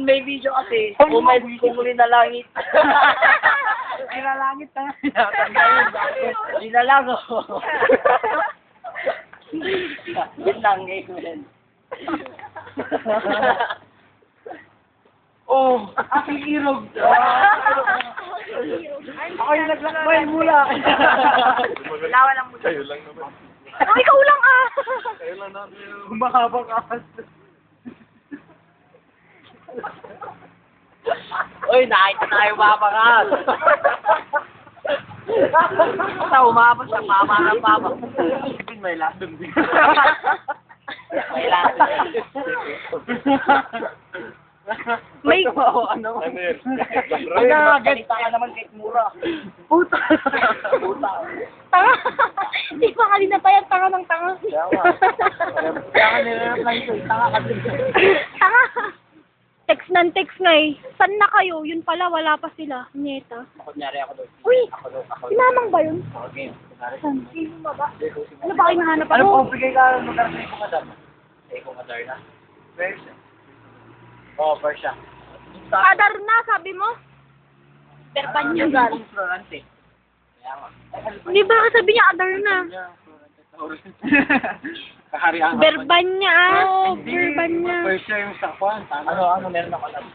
may video kasi, kung linalangit. Linalangit na. Linalang ako. Yun lang, ngayon. Oh, aking irog. Ako yung naglakbay mula. Lawa lang mo. Kayo lang naman. Oh, ikaw lang ah! Kayo lang naman. Kumakabang akas. Uy, nakita tayo mapangas. Sa umabot sa mama ng papa. May lasong din. May lahat. May... Ano yun? Ganita ka naman kay Mura. Puta! Puta. Tanga! Hindi pa kanina pa yan, tanga ng tanga. Kaya nire-reply ko, tanga ka din. Tanga! Text ng text nga eh. Saan na kayo? Yun pala, wala pa sila. Nyeta. Kunyari ako doon. Uy! Ako Si Mamang ba yun? Okay. Saan? Sino ba? Ano ba kayo nahanap Ano ako? po, bigay ka magkaroon Ay, kung madam. Ay, kung madar na. Version. Oo, Persia. Adar na, sabi mo? Berbanyagan. Florante. Kaya nga. Hindi ba sabi niya adar na? Kaharian. Berbanya ah. Berbanya. Version yung sakwan. Ano, meron ako lang.